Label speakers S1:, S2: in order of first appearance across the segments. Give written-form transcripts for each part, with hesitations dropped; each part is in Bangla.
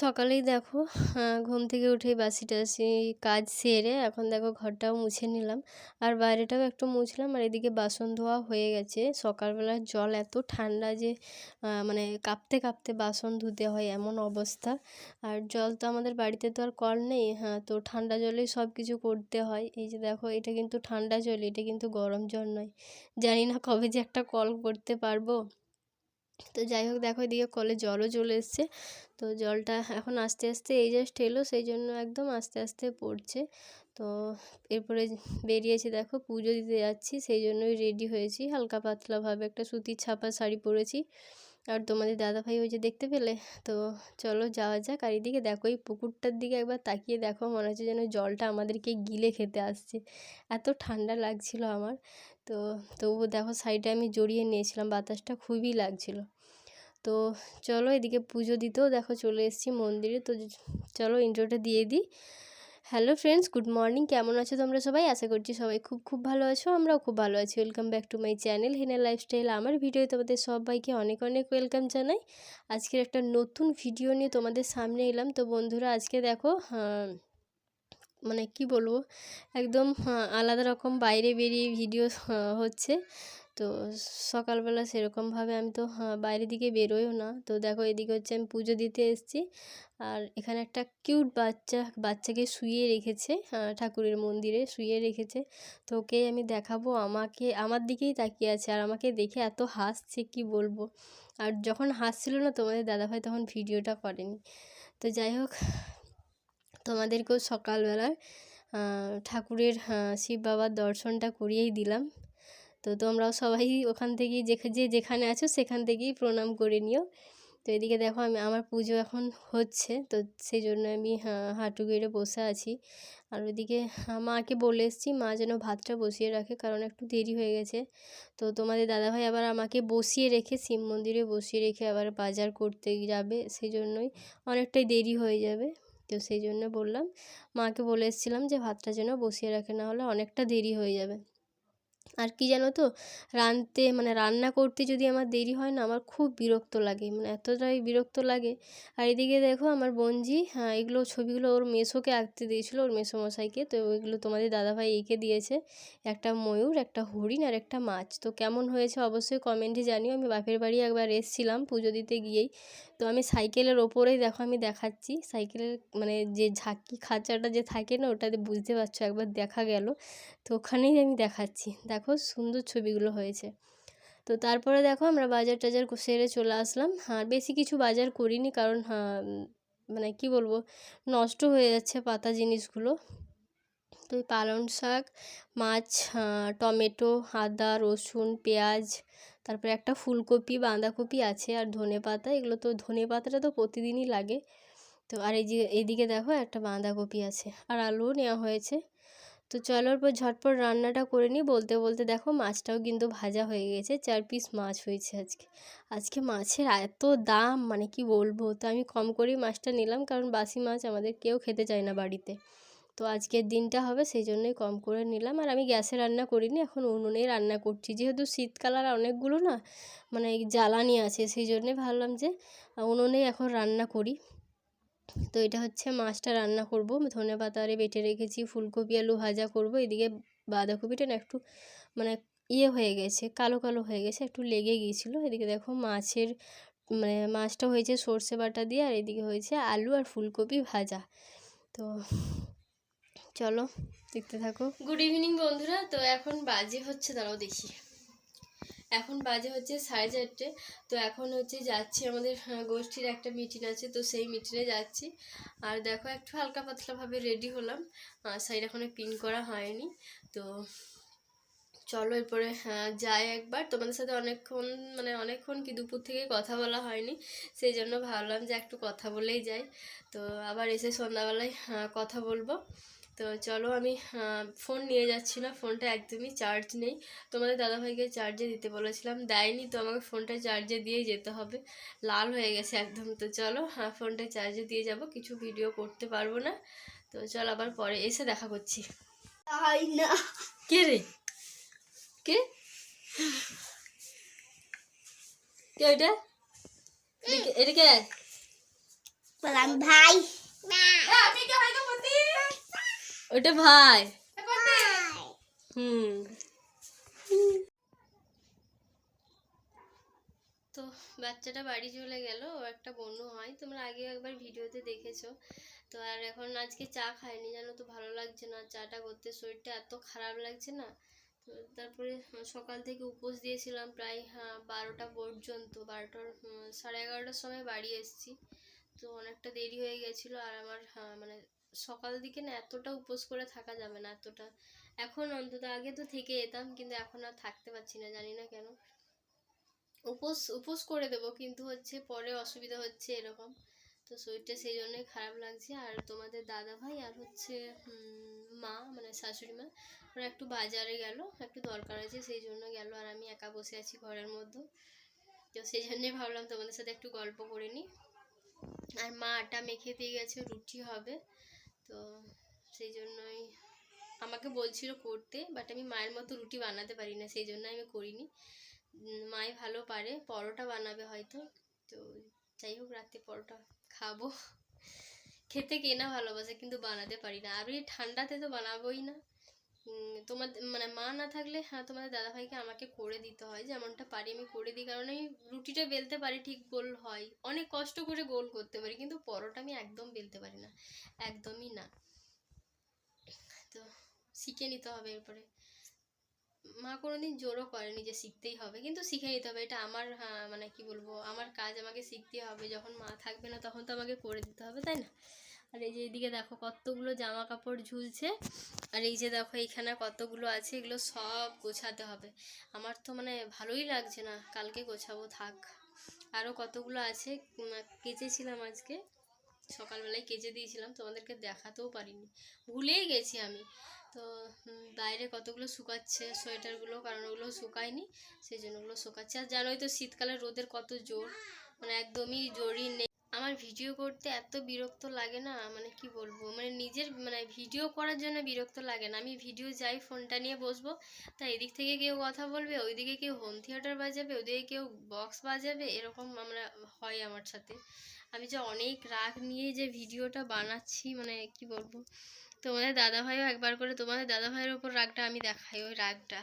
S1: সকালেই দেখো ঘুম থেকে উঠেই বাসি-টাসি কাজ সেরে এখন দেখো ঘরটাও মুছে নিলাম। আর বাইরেটাও একটু মুছলাম। আর এদিকে বাসন ধোয়া হয়ে গেছে। সকালবেলার জল এত ঠান্ডা যে মানে কাঁপতে কাঁপতে বাসন ধুতে হয় এমন অবস্থা। আর জল তো আমাদের বাড়িতে তো আর কল নেই, তো ঠান্ডা জলেই সব কিছু করতে হয়। এই যে দেখো এটা কিন্তু ঠান্ডা জল, এটা কিন্তু গরম জল নয়। জানি না কবে যে একটা কল করতে পারবো। তো যাই হোক দেখো এদিকে কলে জলও চলে এসছে। তো জলটা এখন আস্তে আস্তে এই জাস্ট এলো, সেই জন্য একদম আস্তে আস্তে পড়ছে। তো এরপরে বেরিয়েছি দেখো পুজো দিতে যাচ্ছি, সেই জন্যই রেডি হয়েছি। হালকা পাতলাভাবে একটা সুতির ছাপা শাড়ি পরেছি। আর তোমাদের দাদাভাই ওই যে দেখতে পেলে। তো চলো যাওয়া যাক। আর এদিকে দেখো এই পুকুরটার দিকে একবার তাকিয়ে দেখো, মনে হচ্ছে যেন জলটা আমাদেরকে গিলে খেতে আসছে, এত ঠান্ডা লাগছিল আমার। তো তবুও দেখো সাইডে আমি জড়িয়ে নিয়েছিলাম, বাতাসটা খুবই লাগছিল। তো চলো এদিকে পুজো দিতেও দেখো চলে এসেছি মন্দিরে। তো চলো ইন্ট্রোটা দিয়ে দিই। Hello friends, good morning. কেমন আছো তোমরা সবাই? আশা করছি সবাই খুব খুব ভালো আছো, আমরাও খুব ভালো আছি। Welcome back to my channel Hena lifestyle. আমার ভিডিও তোমাদের সবাইকে অনেক অনেক ওয়েলকাম জানাই। আজকের একটা নতুন ভিডিও নিয়ে তোমাদের সামনে এলাম। তো বন্ধুরা আজকে দেখো মানে কি বলবো, একদম আলাদা রকম বাইরে বেরিয়ে ভিডিও হচ্ছে। তো সকালবেলা সেরকমভাবে আমি তো বাইরের দিকে বেরোইও না। তো দেখো এদিকে হচ্ছে আমি পুজো দিতে এসেছি। আর এখানে একটা কিউট বাচ্চাকে শুইয়ে রেখেছে, ঠাকুরের মন্দিরে শুইয়ে রেখেছে। তো ওকে আমি দেখাবো, আমার দিকেই তাকিয়ে আছে আর আমাকে দেখে এত হাসছে কি বলবো। আর যখন হাসছিল না তোমাদের দাদাভাই তখন ভিডিওটা করেনি। তো যাই হোক, তোমাদেরকেও সকালবেলায় ঠাকুরের শিব বাবার দর্শনটা করিয়েই দিলাম। তো তোমরাও সবাই ওখান থেকেই যে যেখানে আছো সেখান থেকেই প্রণাম করে নিও। তো এদিকে দেখো আমার পুজো এখন হচ্ছে, তো সেই জন্য আমি হাঁটু গেড়ে বসে আছি। আর ওইদিকে মাকে বলে এসেছি মা যেন ভাতটা বসিয়ে রাখে, কারণ একটু দেরি হয়ে গেছে। তো তোমাদের দাদাভাই আবার আমাকে বসিয়ে রেখে শিব মন্দিরে বসিয়ে রেখে আবার বাজার করতে যাবে, সেই জন্যই অনেকটাই দেরি হয়ে যাবে। তো সেই জন্য বললাম, মাকে বলে এসেছিলাম যে ভাতটা যেন বসিয়ে রাখে, না হলে অনেকটা দেরি হয়ে যাবে। আর কি জানো তো, রান্না করতে যদি আমার দেরি হয় না, আমার খুব বিরক্ত লাগে, মানে এতটাই বিরক্ত লাগে। আর এদিকে দেখো আমার বোনঝি এগুলো ছবিগুলো ওর মেসোকে আঁকতে দিয়েছিল, ওর মেসোমশাইকে। তো ওইগুলো তোমাদের দাদাভাই এঁকে দিয়েছে, একটা ময়ূর, একটা হরিণ আর একটা মাছ। তো কেমন হয়েছে অবশ্যই কমেন্টে জানিও। আমি বাপের বাড়ি একবার এসেছিলাম পুজো দিতে গিয়েই। তো আমি সাইকেলের ওপরেই দেখো আমি দেখাচ্ছি, সাইকেলের মানে যে ঝাঁকি খাঁচাটা যে থাকে না, ওটাতে বুঝতে পারছো একবার দেখা গেল। তো ওখানেই আমি দেখাচ্ছি, দেখো সুন্দর ছবিগুলো হয়েছে। তো তারপরে দেখো আমরা বাজার টাজার সেরে চলে আসলাম। আর বেশি কিছু বাজার করিনি, কারণ মানে কি বলবো, নষ্ট হয়ে যাচ্ছে পাতা জিনিসগুলো। তো ওই পালং শাক, মাছ, টমেটো, আদা, রসুন, পেঁয়াজ, তারপরে একটা ফুলকপি, বাঁধাকপি আছে, আর ধনেপাতা। এগুলো তো ধনেপাতাটা তো প্রতিদিনই লাগে। তো আর এইদিকে দেখো একটা বাঁধাকপি আছে, আর আলুও নেওয়া হয়েছে। তো চলো এরপর ঝটপট রান্নাটা করে নিই। বলতে বলতে দেখো মাছটাও কিন্তু ভাজা হয়ে গেছে, 4 পিস মাছ হয়েছে আজকে। আজকে মাছের এত দাম, মানে কি বলবো। তো আমি কম করেই মাছটা নিলাম, কারণ বাসি মাছ আমাদের কেউ খেতে চায় না বাড়িতে। তো আজকের দিনটা হবে সেই জন্যই কম করে নিলাম। আর আমি গ্যাসে রান্না করিনি, এখন উনুনেই রান্না করছি, যেহেতু শীতকাল আর অনেকগুলো না মানে জ্বালানি আছে, সেই জন্যে ভাবলাম যে উনুনেই এখন রান্না করি। তো এটা হচ্ছে মাছটা রান্না করব, ধনেপাতা আরে বেটে রেখেছি, ফুলকপি আলু ভাজা করব। এদিকে বাঁধাকপিটা না একটু মানে ইয়ে হয়ে গেছে, কালো কালো হয়ে গেছে, একটু লেগে গিয়েছিলো। এদিকে দেখো মাছটা হয়েছে সর্ষে বাটা দিয়ে, আর এদিকে হয়েছে আলু আর ফুলকপি ভাজা। তো চলো দেখতে থাকো। গুড ইভিনিং বন্ধুরা। তো এখন বাজে হচ্ছে, দাঁড়াও দেখি, এখন বাজে হচ্ছে 4:30। তো এখন হচ্ছে যাচ্ছি, আমাদের গোষ্ঠীর একটা মিটিং আছে, তো সেই মিটিংয়ে যাচ্ছি। আর দেখো একটু হালকা পাতলাভাবে রেডি হলাম, শাড়িটা এখনো পিন করা হয়নি। তো চলো এরপরে যাই একবার। তোমাদের সাথে অনেকক্ষণ কি দুপুর থেকে কথা বলা হয়নি, সেই জন্য ভাবলাম যে একটু কথা বলেই যাই। তো আবার এসে সন্ধ্যাবেলায় কথা বলবো। তো চলো আমি ফোন নিয়ে যাচ্ছি না, ফোনটা একদমই চার্জ নেই। তোমাদের দাদাভাইকে চার্জে দিতে বলেছিলাম, দেয়নি। তো আমাকে ফোনটা চার্জে দিয়েই যেতে হবে, লাল হয়ে গেছে একদম। তো চলো ফোনটা চার্জে দিয়ে যাব, কিছু ভিডিও করতে পারবো না। তো চল আবার পরে এসে দেখা করছি। না কে রে, কে কে এটা, এদিকে
S2: বললাম ভাই
S1: ওটা ভাই হুম। তো বাচ্চাটা বাড়ি চলে গেল, ও একটা বন্ধু হয়, তোমরা আগে একবার ভিডিওতে দেখেছো। তো আর এখন আজকে চা খাইনি, জানো তো ভালো লাগছে না চাটা করতে, শরীরটা এত খারাপ লাগছে না। তো তারপরে সকাল থেকে উপোস দিয়েছিলাম প্রায় 12টা পর্যন্ত, 12টার 11:30টার সময় বাড়ি এসেছি। তো অনেকটা দেরি হয়ে গেছিলো, আর আমার মানে সকাল দিকে না এতটা উপোস করে থাকা যাবে না এতটা। এখন অন্তত, আগে তো থেকে যেতাম, কিন্তু এখন আর থাকতে পারছি না, জানি না কেন। উপোস উপোস করে দেবো, কিন্তু হচ্ছে পরে অসুবিধা হচ্ছে এরকম। তো শরীরটা সেই জন্যই খারাপ লাগছে। আর তোমাদের দাদা ভাই আর হচ্ছে মা, মানে শাশুড়ি মা, ওরা একটু বাজারে গেল, একটু দরকার আছে সেই জন্য গেল, আর আমি একা বসে আছি ঘরের মধ্যে। তো সেই জন্যই ভাবলাম তোমাদের সাথে একটু গল্প করে নিই। আর মা আটা মেখে দিয়ে গেছে, রুটি হবে। তো সেই জন্যই আমাকে বলছিল করতে, বাট আমি মায়ের মতো রুটি বানাতে পারি না, সেই জন্য আমি করিনি। মাই ভালো পারে, পরোটা বানাবে হয়তো। তো যাই হোক, রাতে পরোটা খাবো। খেতে কে না ভালোবাসে, কিন্তু বানাতে পারি না, আর এই ঠান্ডাতে তো বানাবোই না। তোমাদের মানে মা না থাকলে তোমাদের দাদাভাইকে আমাকে করে দিতে হয়, যেমনটা পারি আমি করে দিই, কারণ আমি রুটিটা বেলতে পারি, ঠিক গোল হয়, অনেক কষ্ট করে গোল করতে পারি, কিন্তু পরোটা আমি একদম বেলতে পারি না, একদমই না। তো শিখে নিতে হবে এরপরে। মা কোনোদিন জোরও করেনি যে শিখতেই হবে, কিন্তু শিখে নিতে হবে, এটা আমার মানে কি বলবো, আমার কাজ, আমাকে শিখতেই হবে, যখন মা থাকবে না তখন তো আমাকে করে দিতে হবে, তাই না? আর এই যে এইদিকে দেখো কতগুলো জামা কাপড় ঝুলছে, আর এই যে দেখো এইখানে কতগুলো আছে, এগুলো সব গোছাতে হবে। আমার তো মানে ভালোই লাগছে না, কালকে গোছাবো, থাক। আরও কতগুলো আছে, কেচেছিলাম আজকে সকালবেলায়, কেচে দিয়েছিলাম, তোমাদেরকে দেখাতেও পারিনি, ভুলেই গেছি আমি। তো বাইরে কতগুলো শুকাচ্ছে সোয়েটারগুলো, কারণ ওগুলো শুকায়নি, সেই জন্য ওগুলো শুকাচ্ছে। আর জানোই তো শীতকালে রোদের কত জোর, মানে একদমই জোরই নেই। আমার ভিডিও করতে এত বিরক্ত লাগে না, মানে কি বলবো, মানে নিজের মানে ভিডিও করার জন্য বিরক্ত লাগে না, আমি ভিডিও যাই ফোনটা নিয়ে বসবো, তা এদিক থেকে কেউ কথা বলবে, ওইদিকে কেউ হোম থিয়েটার বাজাবে, ওইদিকে কেউ বক্স বাজাবে, এরকম আমরা হয় আমার সাথে। আমি যে অনেক রাগ নিয়ে যে ভিডিওটা বানাচ্ছি, মানে কি বলবো। তোমাদের দাদাভাইও একবার করে তোমাদের দাদাভাইয়ের ওপর রাগটা আমি দেখাই, ওই রাগটা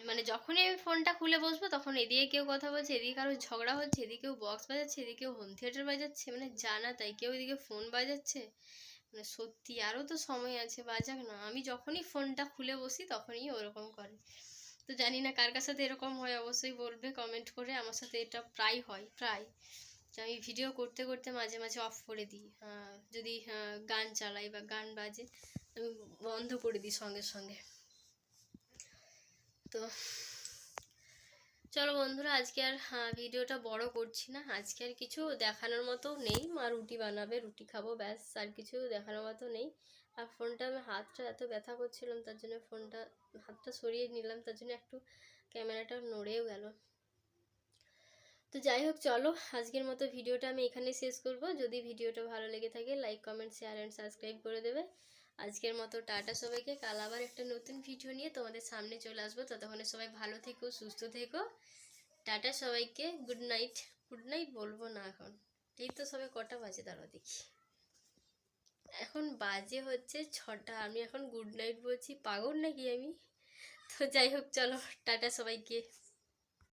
S1: মানে যখনই আমি ফোনটা খুলে বসবো, তখন এদিকে কেউ কথা বলছে, এদিকে কারো ঝগড়া হচ্ছে, এদিকে কেউ বক্স বাজাচ্ছে, এদিকে কেউ হোম থিয়েটার বাজাচ্ছে, মানে জানা তাই কেউ এদিকে ফোন বাজাচ্ছে। মানে সত্যি, আরও তো সময় আছে, বাজাক না, আমি যখনই ফোনটা খুলে বসি তখনই ওরকম করে। তো জানি না কার কার সাথে এরকম হয়, অবশ্যই বলবে কমেন্ট করে, আমার সাথে এটা প্রায় হয়, প্রায়। আমি ভিডিও করতে করতে মাঝে মাঝে অফ করে দিই, যদি গান চালাই বা গান বাজে আমি বন্ধ করে দিই সঙ্গে সঙ্গে। তো চলো বন্ধুরা, আজকে আর ভিডিওটা বড় করছি না, আজকে আর কিছু দেখানোর মতো নেই, মা রুটি বানাবে, রুটি খাবো, ব্যাস, আর কিছু দেখানোর মতো নেই। আর ফোনটা, আমি হাতটা এত ব্যথা করছিলাম, তার জন্য ফোনটা হাতটা সরিয়ে নিলাম, তার জন্য একটু ক্যামেরাটা নড়েও গেল। তো যাই হোক, চলো আজকের মতো ভিডিওটা আমি এখানে শেষ করব। যদি ভিডিওটা ভালো লেগে থাকে, like comment share and subscribe করে দেবে। আজকের মতো টাটা সবাইকে, কাল আবার একটা নতুন ভিডিও নিয়ে তোমাদের সামনে চলে আসবো, ততক্ষণে সবাই ভালো থেকো, সুস্থ থেকো। টাটা সবাইকে, গুড নাইট। গুড নাইট বলবো না এখন, এই তো সবে কটা বাজে দাঁড়াও দেখি, এখন বাজে হচ্ছে 6টা, আমি এখন গুড নাইট বলছি, পাগল নাকি আমি? তো যাই হোক, চলো টাটা সবাইকে।